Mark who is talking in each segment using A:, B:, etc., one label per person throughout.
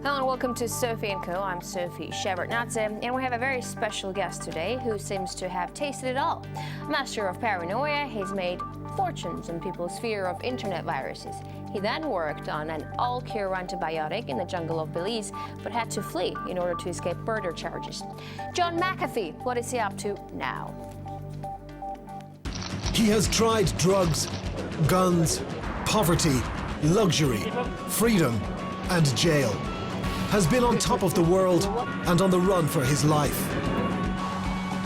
A: Hello and welcome to Sophie&Co. I'm Sophie Shepard-Natze, and we have a very special guest today who seems to have tasted it all. Master of Paranoia, he's made fortunes in people's fear of internet viruses. He then worked on an all-cure antibiotic in the jungle of Belize, but had to flee in order to escape murder charges. John McAfee, what is he up to now?
B: He has tried drugs, guns, poverty, luxury, freedom, and jail. Has been on top of the world and on the run for his life.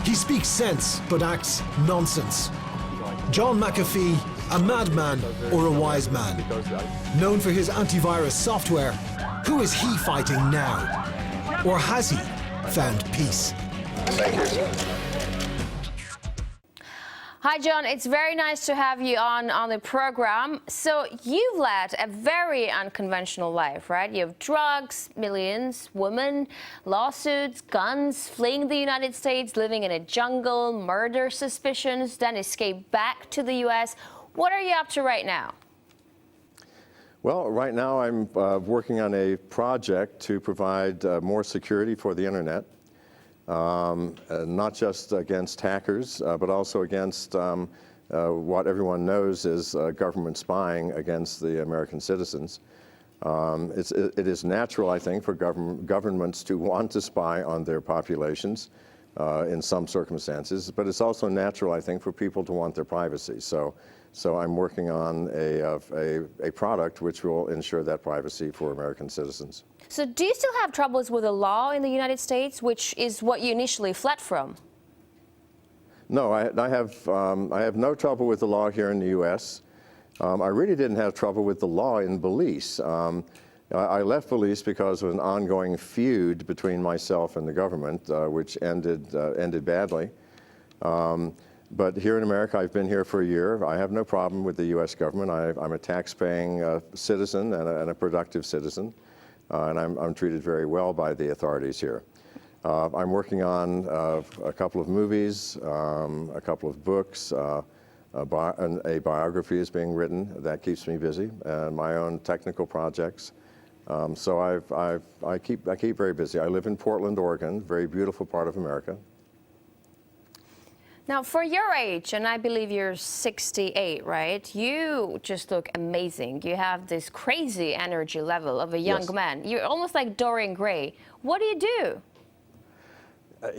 B: He speaks sense but acts nonsense. John McAfee, a madman or a wise man? Known for his antivirus software, who is he fighting now? Or has he found peace?
A: Hi, John. It's very nice to have you on the program. So you've led a very unconventional life, right? You have drugs, millions, women, lawsuits, guns, fleeing the United States, living in a jungle, murder suspicions, then escape back to the U.S. What are you up to right now?
C: Well, right now I'm working on a project to provide more security for the internet. Not just against hackers, but also against what everyone knows is government spying against the American citizens. It is natural, I think, for governments to want to spy on their populations in some circumstances, but it's also natural, I think, for people to want their privacy. So I'm working on a product which will ensure that privacy for American citizens.
A: So do you still have troubles with the law in the United States, which is what you initially fled from?
C: No, I have no trouble with the law here in the U.S. I really didn't have trouble with the law in Belize. I left Belize because of an ongoing feud between myself and the government, which ended badly. But here in America, I've been here for a year. I have no problem with the U.S. government. I'm a tax-paying citizen and a productive citizen, and I'm treated very well by the authorities here. I'm working on a couple of movies, a couple of books, a biography is being written. That keeps me busy, and my own technical projects. So I keep very busy. I live in Portland, Oregon, very beautiful part of America.
A: Now, for your age, and I believe you're 68, right? You just look amazing. You have this crazy energy level of a young man. You're almost like Dorian Gray. What do you do?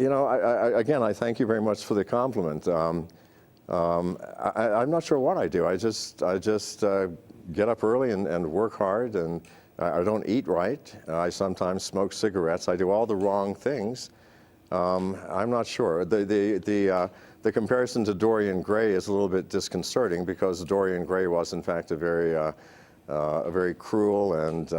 C: You know, again, I thank you very much for the compliment. I'm not sure what I do. I just get up early and work hard, and I don't eat right. I sometimes smoke cigarettes. I do all the wrong things. I'm not sure. The comparison to Dorian Gray is a little bit disconcerting because Dorian Gray was, in fact, a very cruel and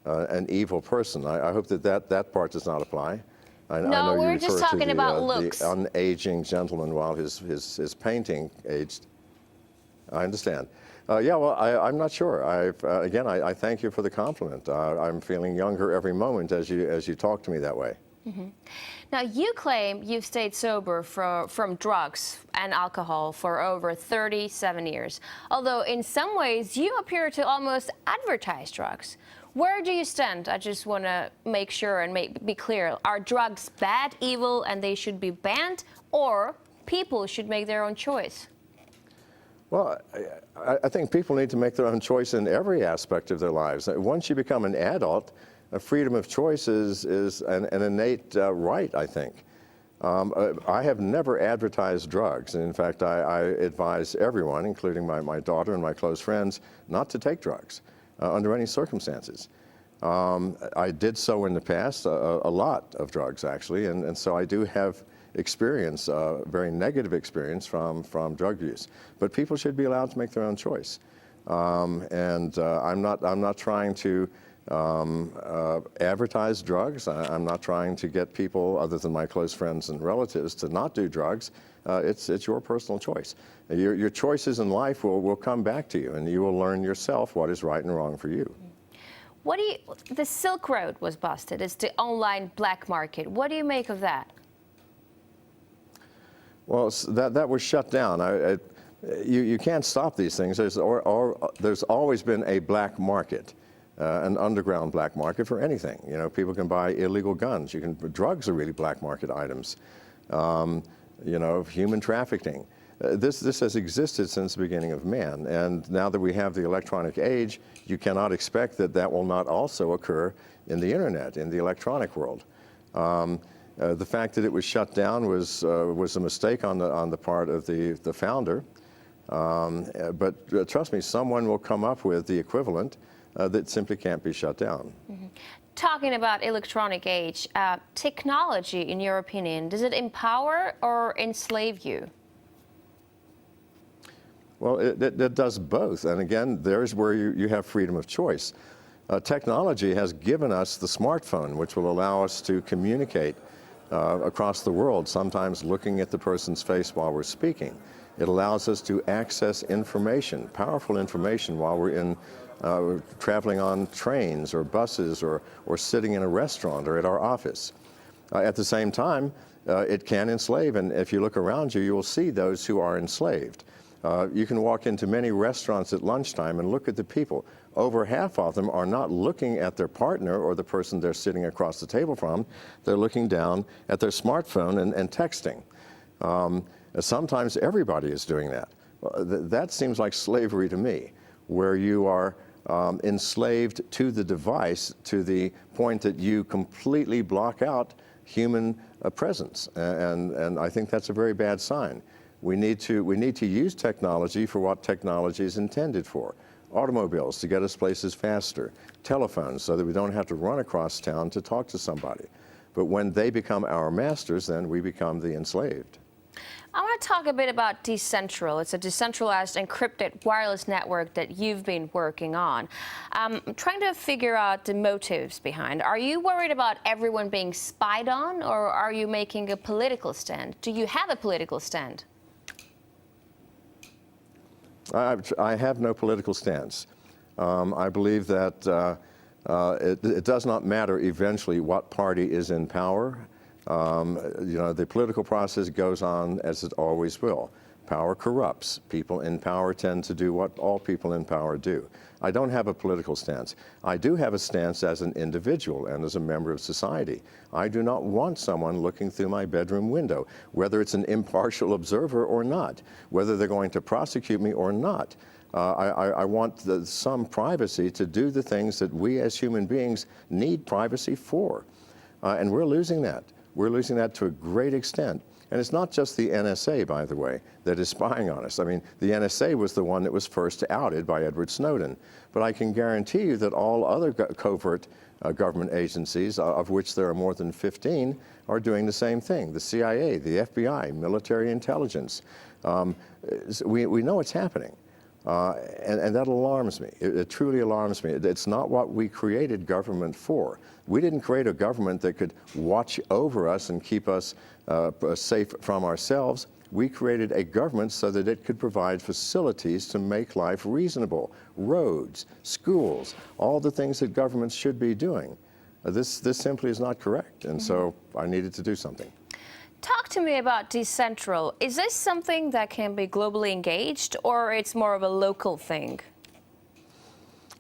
C: an evil person. I hope that part does not apply. I know
A: we're just talking about looks.
C: The unaging gentleman while his painting aged. I understand. Yeah, well, I'm not sure. Again, I thank you for the compliment. I'm feeling younger every moment as you talk to me that way.
A: Mm-hmm. Now, you claim you've stayed sober from drugs and alcohol for over 37 years, although in some ways you appear to almost advertise drugs. Where do you stand? I just want to make sure and be clear. Are drugs bad, evil, and they should be banned, or people should make their own choice?
C: Well, I think people need to make their own choice in every aspect of their lives. Once you become an adult, freedom of choice is an innate right, I think. I have never advertised drugs. And in fact, I advise everyone, including my daughter and my close friends, not to take drugs under any circumstances. I did so in the past, a lot of drugs, actually, and so I do have experience, very negative experience from drug use. But people should be allowed to make their own choice. I'm not trying to advertise drugs. I'm not trying to get people, other than my close friends and relatives, to not do drugs. It's your personal choice. Your choices in life will come back to you, and you will learn yourself what is right and wrong for you.
A: The Silk Road was busted. It's the online black market. What do you make of that?
C: Well, that was shut down. You can't stop these things. There's always been a black market. an underground black market for anything. You know, people can buy illegal guns. Drugs are really black market items. You know, human trafficking. This has existed since the beginning of man, and now that we have the electronic age, you cannot expect that that will not also occur in the internet, in the electronic world. The fact that it was shut down was a mistake on the part of the founder, but trust me, someone will come up with the equivalent that simply can't be shut down.
A: Mm-hmm. Talking about electronic age, technology, in your opinion, does it empower or enslave you?
C: Well, it does both. And again, there's where you have freedom of choice. Technology has given us the smartphone, which will allow us to communicate across the world, sometimes looking at the person's face while we're speaking. It allows us to access information, powerful information, while we're traveling on trains or buses or sitting in a restaurant or at our office. At the same time, it can enslave, and if you look around you, you will see those who are enslaved. You can walk into many restaurants at lunchtime and look at the people. Over half of them are not looking at their partner or the person they're sitting across the table from. They're looking down at their smartphone and texting. Sometimes everybody is doing that. That seems like slavery to me, where you are enslaved to the device to the point that you completely block out human presence. And I think that's a very bad sign. We need to use technology for what technology is intended for. Automobiles to get us places faster, telephones so that we don't have to run across town to talk to somebody. But when they become our masters, then we become the enslaved.
A: I want to talk a bit about Decentral. It's a decentralized encrypted wireless network that you've been working on. I'm trying to figure out the motives behind. Are you worried about everyone being spied on, or are you making a political stand? Do you have a political stand?
C: I have no political stance. I believe that it does not matter eventually what party is in power. You know, the political process goes on as it always will. Power corrupts. People in power tend to do what all people in power do. I don't have a political stance. I do have a stance as an individual and as a member of society. I do not want someone looking through my bedroom window, whether it's an impartial observer or not, whether they're going to prosecute me or not. I want some privacy to do the things that we as human beings need privacy for. And we're losing that. We're losing that to a great extent. And it's not just the NSA, by the way, that is spying on us. I mean, the NSA was the one that was first outed by Edward Snowden. But I can guarantee you that all other covert government agencies, of which there are more than 15, are doing the same thing. The CIA, the FBI, military intelligence. We know it's happening. And that alarms me. It truly alarms me. It's not what we created government for. We didn't create a government that could watch over us and keep us safe from ourselves. We created a government so that it could provide facilities to make life reasonable. Roads, schools, all the things that governments should be doing. This simply is not correct, and so I needed to do something.
A: Talk to me about Decentral. Is this something that can be globally engaged, or it's more of a local thing?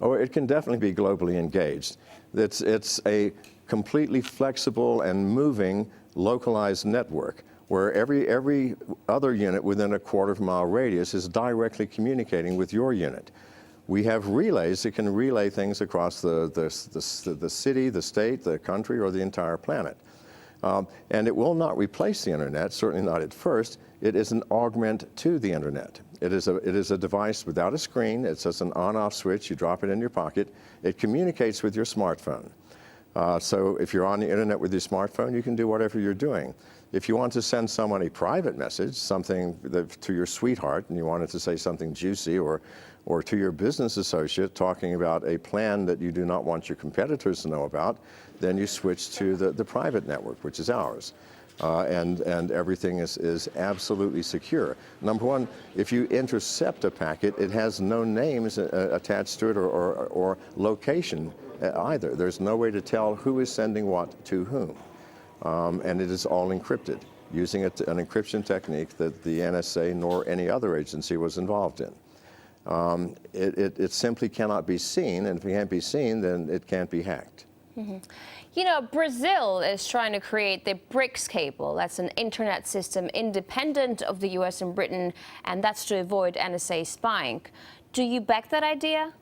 C: Oh, it can definitely be globally engaged. It's a completely flexible and moving localized network where every other unit within a quarter-mile radius is directly communicating with your unit. We have relays that can relay things across the city, the state, the country, or the entire planet. And it will not replace the internet, certainly not at first. It is an augment to the internet. It is a device without a screen. It's just an on-off switch. You drop it in your pocket. It communicates with your smartphone. So if you're on the internet with your smartphone, you can do whatever you're doing. If you want to send someone a private message, something to your sweetheart, and you wanted to say something juicy, or to your business associate talking about a plan that you do not want your competitors to know about, then you switch to the private network, which is ours. And everything is absolutely secure. Number one, if you intercept a packet, it has no names attached to it or location either. There's no way to tell who is sending what to whom. And it is all encrypted, using an encryption technique that the NSA nor any other agency was involved in. it simply cannot be seen, and if it can't be seen, then it can't be hacked.
A: Mm-hmm. You know, Brazil is trying to create the BRICS cable. That's an internet system independent of the US and Britain, and that's to avoid NSA spying. Do you back that idea?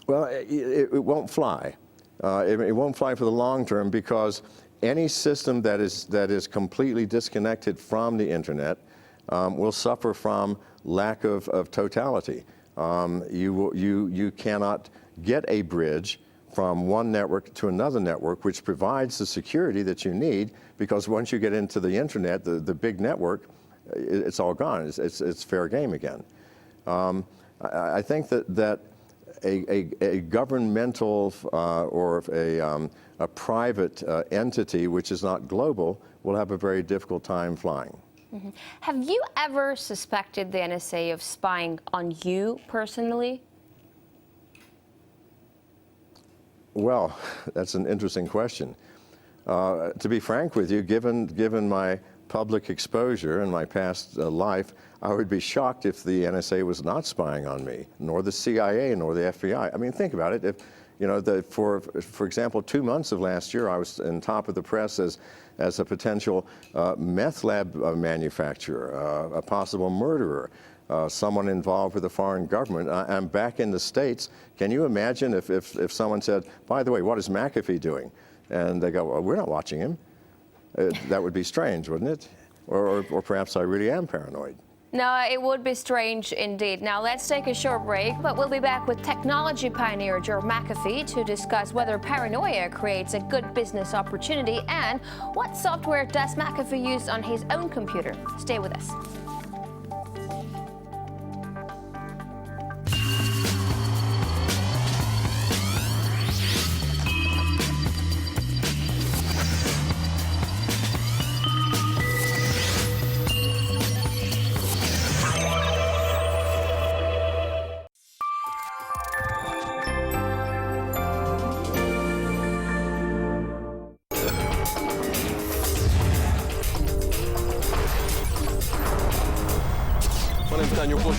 C: Well, it won't fly. It won't fly for the long term, because any system that is completely disconnected from the internet will suffer from lack of totality. You cannot get a bridge from one network to another network, which provides the security that you need, because once you get into the internet, the big network, it's all gone. It's fair game again. I think that a governmental or a private entity which is not global will have a very difficult time flying.
A: Mm-hmm. Have you ever suspected the NSA of spying on you personally?
C: Well, that's an interesting question. To be frank with you, given my public exposure and my past life, I would be shocked if the NSA was not spying on me, nor the CIA, nor the FBI. I mean, think about it. If, you know, for example, 2 months of last year, I was on top of the press as a potential meth lab manufacturer, a possible murderer, someone involved with a foreign government. I'm back in the States. Can you imagine if someone said, by the way, what is McAfee doing? And they go, well, we're not watching him. That would be strange, wouldn't it? Or perhaps I really am paranoid.
A: No, it would be strange indeed. Now let's take a short break, but we'll be back with technology pioneer John McAfee to discuss whether paranoia creates a good business opportunity and what software does McAfee use on his own computer. Stay with us.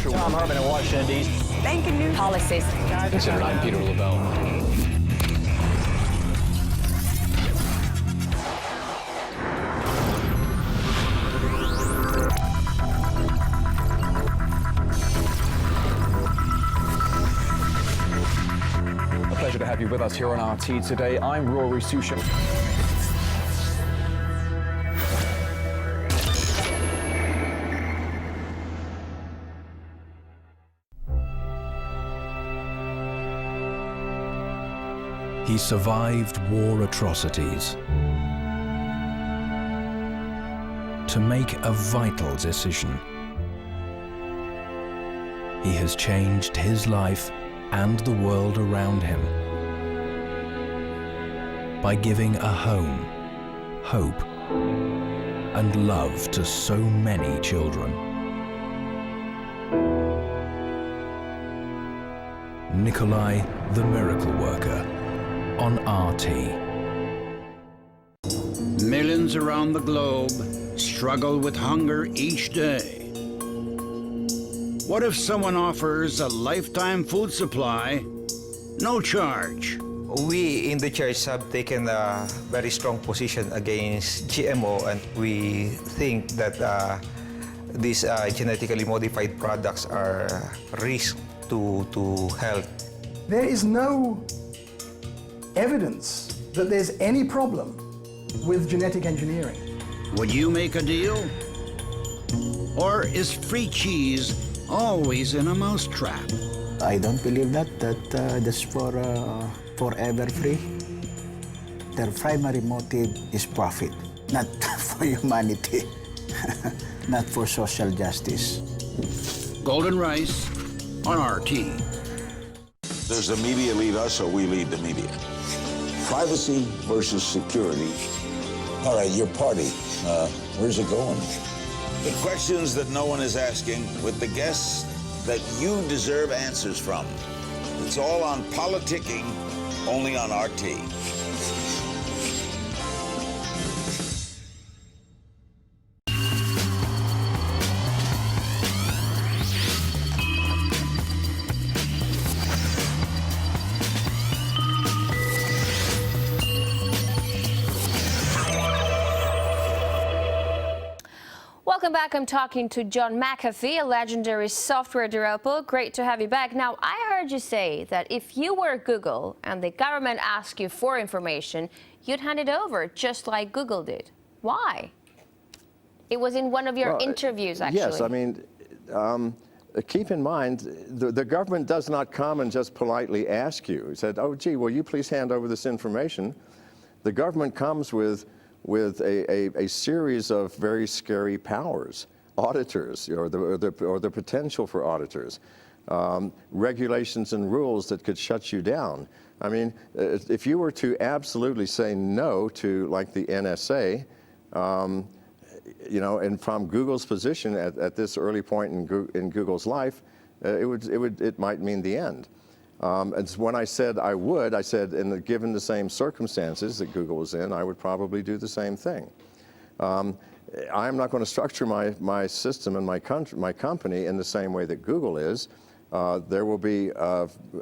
D: Tom Urban in Washington, D.C.
E: Banking new policies.
D: Consider I'm Peter LaBelle. A pleasure to have you with us here on RT today. I'm Rory Susha.
F: He survived war atrocities to make a vital decision. He has changed his life and the world around him by giving a home, hope, and love to so many children. Nikolai, the miracle worker, on RT.
G: Millions around the globe struggle with hunger each day. What if someone offers a lifetime food supply, no charge?
H: We in the church have taken a very strong position against GMO, and we think that these genetically modified products are a risk to health.
I: There is no evidence that there's any problem with genetic engineering.
G: Would you make a deal? Or is free cheese always in a mousetrap?
J: I don't believe that that's for forever free. Their primary motive is profit, not for humanity, not for social justice.
G: Golden Rice on RT.
K: Does the media lead us or we lead the media? Privacy versus security. All right, your party, where's it going? The questions that no one is asking with the guests that you deserve answers from. It's all on politicking, only on RT.
A: Welcome back. I'm talking to John McAfee, a legendary software developer. Great to have you back. Now, I heard you say that if you were Google and the government asked you for information, you'd hand it over, just like Google did. Why? It was in one of your interviews, actually.
C: Yes, I mean, keep in mind, the government does not come and just politely ask you. It said, oh, gee, will you please hand over this information? The government comes with a series of very scary powers, auditors, or the potential for auditors, regulations and rules that could shut you down. I mean, if you were to absolutely say no to, like, the NSA, you know, and from Google's position at this early point in Google's life, it might mean the end. And when I said I said, given the same circumstances that Google was in, I would probably do the same thing. I'm not going to structure my system and my company in the same way that Google is. There will be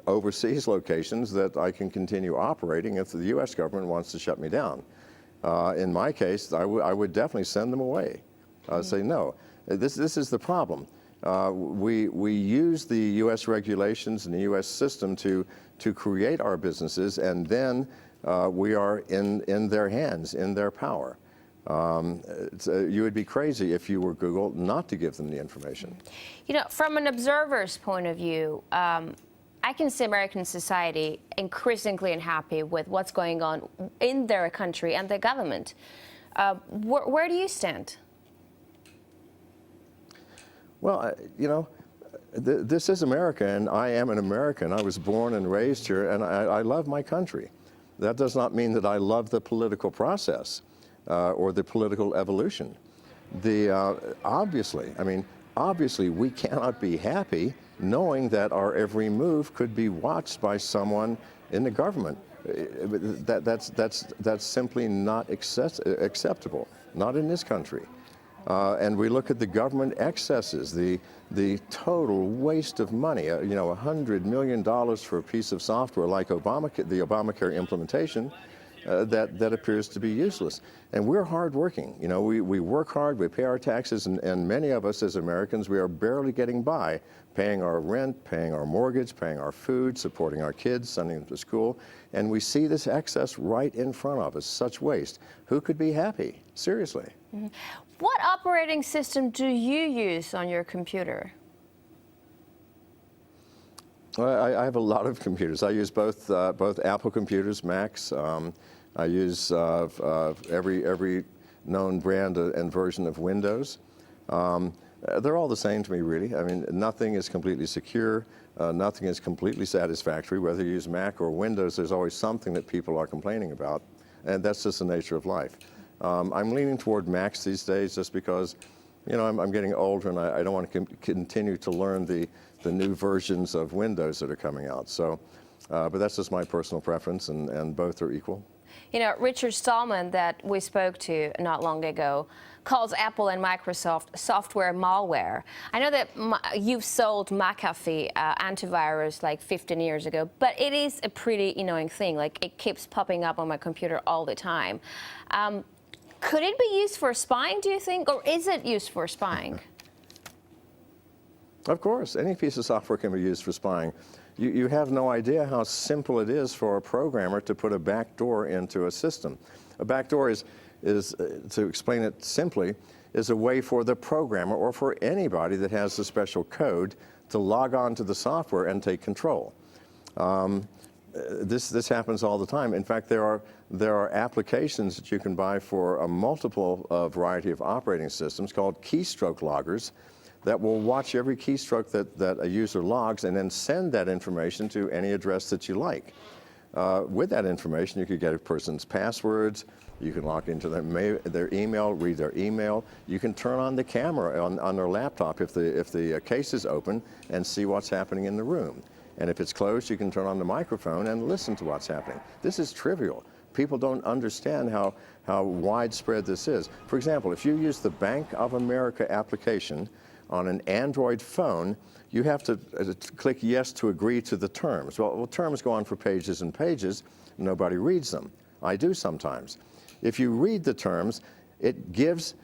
C: overseas locations that I can continue operating if the U.S. government wants to shut me down. In my case, I would definitely send them away. Say no. This is the problem. We use the U.S. regulations and the U.S. system to create our businesses, and then we are in their hands, in their power. You would be crazy if you were Google not to give them the information.
A: You know, from an observer's point of view, I can see American society increasingly unhappy with what's going on in their country and their government. Where do you stand?
C: Well, you know, this is America, and I am an American. I was born and raised here, and I love my country. That does not mean that I love the political process or the political evolution. Obviously, we cannot be happy knowing that our every move could be watched by someone in the government. That's simply not acceptable, not in this country. And we look at the government excesses, the total waste of money. You know, $100 million for a piece of software like the Obamacare implementation that appears to be useless. And we're hardworking. You know, we work hard, we pay our taxes, and many of us as Americans, we are barely getting by, paying our rent, paying our mortgage, paying our food, supporting our kids, sending them to school. And we see this excess right in front of us, such waste. Who could be happy? Seriously.
A: Mm-hmm. What operating system do you use on your computer?
C: Well, I have a lot of computers. I use both Apple computers, Macs. I use every known brand and version of Windows. They're all the same to me, really. I mean, nothing is completely secure. Nothing is completely satisfactory. Whether you use Mac or Windows, there's always something that people are complaining about, and that's just the nature of life. I'm leaning toward Macs these days just because, you know, I'm getting older, and I don't want to continue to learn the new versions of Windows that are coming out. So, but that's just my personal preference, and both are equal.
A: You know, Richard Stallman, that we spoke to not long ago, calls Apple and Microsoft software malware. I know that you've sold McAfee antivirus like 15 years ago, but it is a pretty annoying thing. Like, it keeps popping up on my computer all the time. Could it be used for spying, do you think, or is it used for spying?
C: Of course, any piece of software can be used for spying. You have no idea how simple it is for a programmer to put a backdoor into a system. A backdoor is, to explain it simply, is a way for the programmer or for anybody that has the special code to log on to the software and take control. This happens all the time. In fact, there are applications that you can buy for a multiple variety of operating systems called keystroke loggers that will watch every keystroke that a user logs and then send that information to any address that you like. With that information, you could get a person's passwords. You can log into their email, read their email. You can turn on the camera on their laptop if the case is open and see what's happening in the room. And if it's closed, you can turn on the microphone and listen to what's happening. This is trivial. People don't understand how widespread this is. For example, if you use the Bank of America application on an Android phone, you have to click yes to agree to the terms. Well, terms go on for pages and pages. Nobody reads them. I do sometimes. If you read the terms, it gives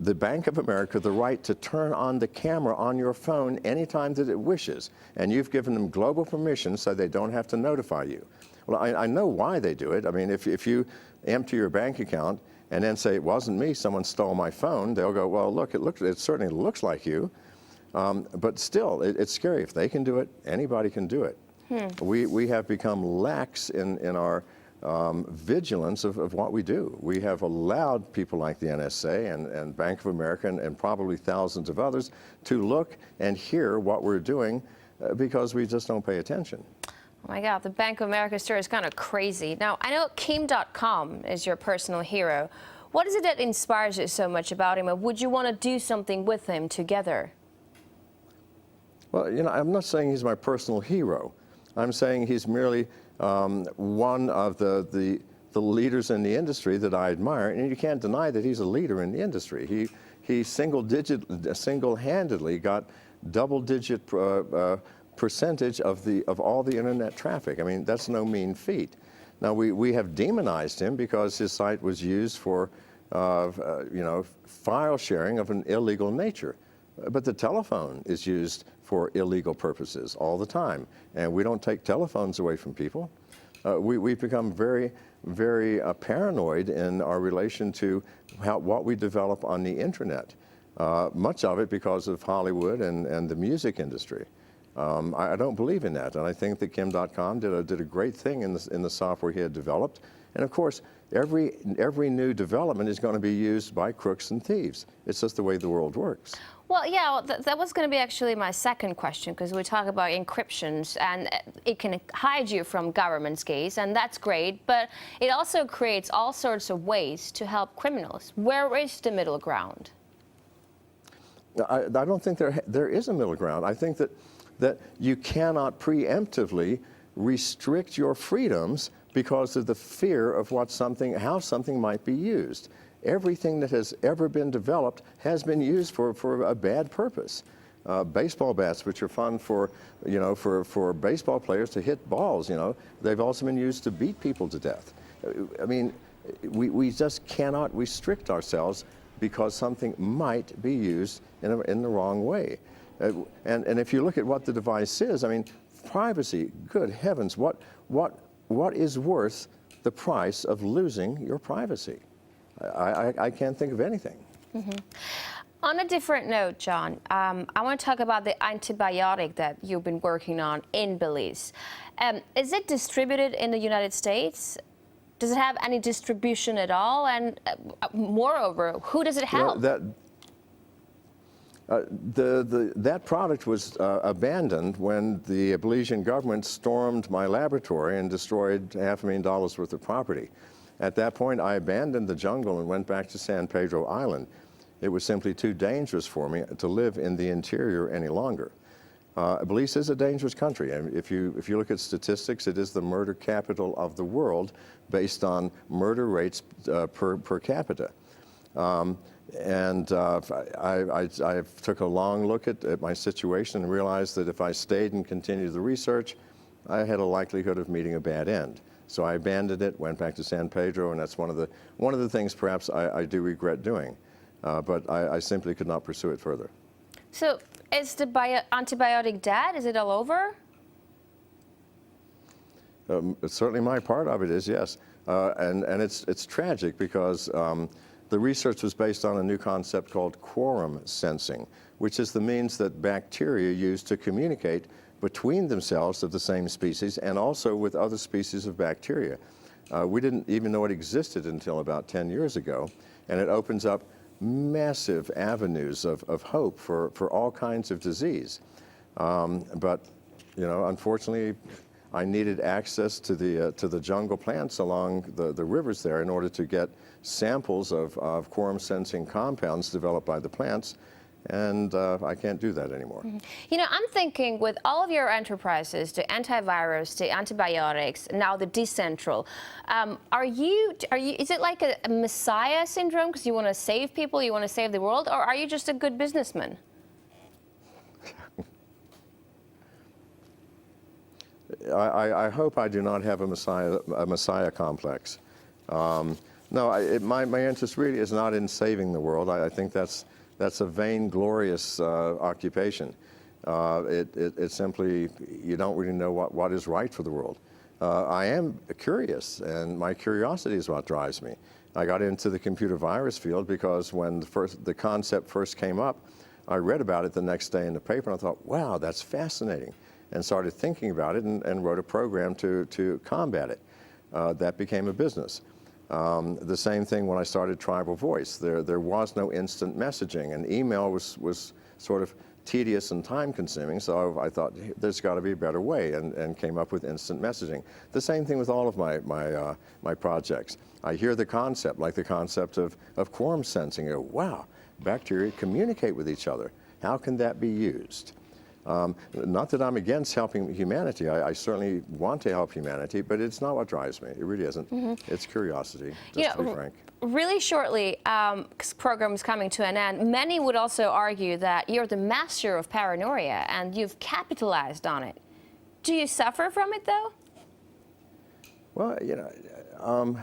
C: the Bank of America the right to turn on the camera on your phone anytime that it wishes, and you've given them global permission so they don't have to notify you. Well, I know why they do it. I mean, if you empty your bank account and then say, it wasn't me, someone stole my phone, they'll go, well, look, it certainly looks like you. But still, it's scary. If they can do it, anybody can do it. We have become lax in our vigilance of what we do. We have allowed people like the NSA and Bank of America and probably thousands of others to look and hear what we're doing because we just don't pay attention.
A: Oh my God, the Bank of America story is kind of crazy. Now, I know Kim.com is your personal hero. What is it that inspires you so much about him, or would you want to do something with him together?
C: Well, you know, I'm not saying he's my personal hero. I'm saying he's merely one of the leaders in the industry that I admire, and you can't deny that he's a leader in the industry. He single-handedly got double-digit percentage of all the internet traffic. I mean, that's no mean feat. Now, we have demonized him because his site was used for, you know, file sharing of an illegal nature. But the telephone is used for illegal purposes all the time, and we don't take telephones away from people. We've become very, very paranoid in our relation to what we develop on the internet, much of it because of Hollywood and the music industry. I don't believe in that, and I think that Kim.com did a great thing in the software he had developed. And of course, every new development is going to be used by crooks and thieves. It's just the way the world works.
A: Well, yeah, that was going to be actually my second question, because we talk about encryptions, and it can hide you from government's gaze, and that's great, but it also creates all sorts of ways to help criminals. Where is the middle ground?
C: I don't think there is a middle ground. I think that you cannot preemptively restrict your freedoms because of the fear of how something might be used. Everything that has ever been developed has been used for a bad purpose. Baseball bats, which are fun for baseball players to hit balls, you know, they've also been used to beat people to death. I mean, we just cannot restrict ourselves because something might be used in the wrong way. And if you look at what the device is, I mean, privacy, good heavens, what is worth the price of losing your privacy? I can't think of anything.
A: Mm-hmm. On a different note, John, I want to talk about the antibiotic that you've been working on in Belize. Is it distributed in the United States? Does it have any distribution at all? And moreover, who does it help?
C: That product was abandoned when the Belizean government stormed my laboratory and destroyed $500,000 worth of property. At that point, I abandoned the jungle and went back to San Pedro Island. It was simply too dangerous for me to live in the interior any longer. Belize is a dangerous country, and if you look at statistics, it is the murder capital of the world based on murder rates per capita. I took a long look at my situation and realized that if I stayed and continued the research, I had a likelihood of meeting a bad end. So I abandoned it, went back to San Pedro, and that's one of the things perhaps I do regret doing. But I simply could not pursue it further.
A: So is the antibiotic dead? Is it all over?
C: Certainly my part of it is, yes. And it's tragic because the research was based on a new concept called quorum sensing, which is the means that bacteria use to communicate between themselves of the same species and also with other species of bacteria. We didn't even know it existed until about 10 years ago, and it opens up massive avenues of hope for all kinds of disease. But, you know, unfortunately, I needed access to the jungle plants along the rivers there in order to get samples of quorum sensing compounds developed by the plants, and I can't do that anymore.
A: Mm-hmm. You know, I'm thinking with all of your enterprises, the antivirus, the antibiotics, now the decentral, is it like a messiah syndrome because you want to save people, you want to save the world, or are you just a good businessman? I
C: hope I do not have a messiah complex. No, my interest really is not in saving the world. I think that's a vainglorious occupation. It simply, you don't really know what is right for the world. I am curious, and my curiosity is what drives me. I got into the computer virus field because when the concept first came up, I read about it the next day in the paper, and I thought, wow, that's fascinating, and started thinking about it and wrote a program to combat it. That became a business. The same thing when I started Tribal Voice. There was no instant messaging, and email was sort of tedious and time-consuming, so I thought there's got to be a better way, and came up with instant messaging. The same thing with all of my projects. I hear the concept, like the concept of quorum sensing. I go, wow, bacteria communicate with each other. How can that be used? Not that I'm against helping humanity. I certainly want to help humanity, but it's not what drives me. It really isn't. It's curiosity, just to be frank.
A: Really shortly, because program is coming to an end, many would also argue that you're the master of paranoia and you've capitalized on it. Do you suffer from it, though?
C: Well, you know,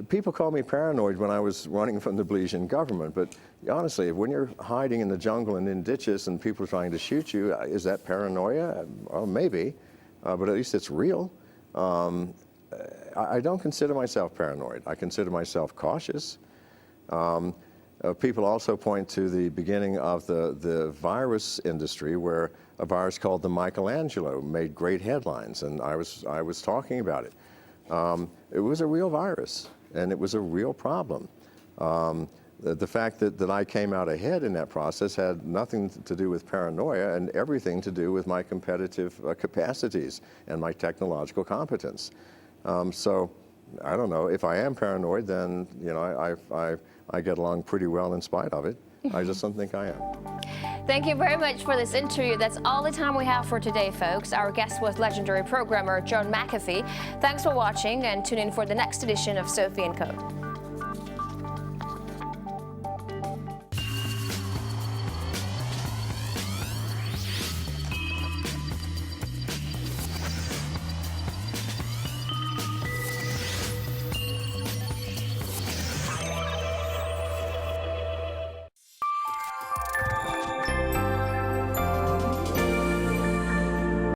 C: people called me paranoid when I was running from the Belizean government, but honestly, when you're hiding in the jungle and in ditches and people are trying to shoot you, is that paranoia? Well, maybe, but at least it's real. I don't consider myself paranoid. I consider myself cautious. People also point to the beginning of the virus industry, where a virus called the Michelangelo made great headlines, and I was talking about it. It was a real virus, and it was a real problem. The fact that I came out ahead in that process had nothing to do with paranoia and everything to do with my competitive capacities and my technological competence. So I don't know, if I am paranoid, then you know I get along pretty well in spite of it. I just don't think I am.
A: Thank you very much for this interview. That's all the time we have for today, folks. Our guest was legendary programmer John McAfee. Thanks for watching, and tune in for the next edition of Sophie&Co.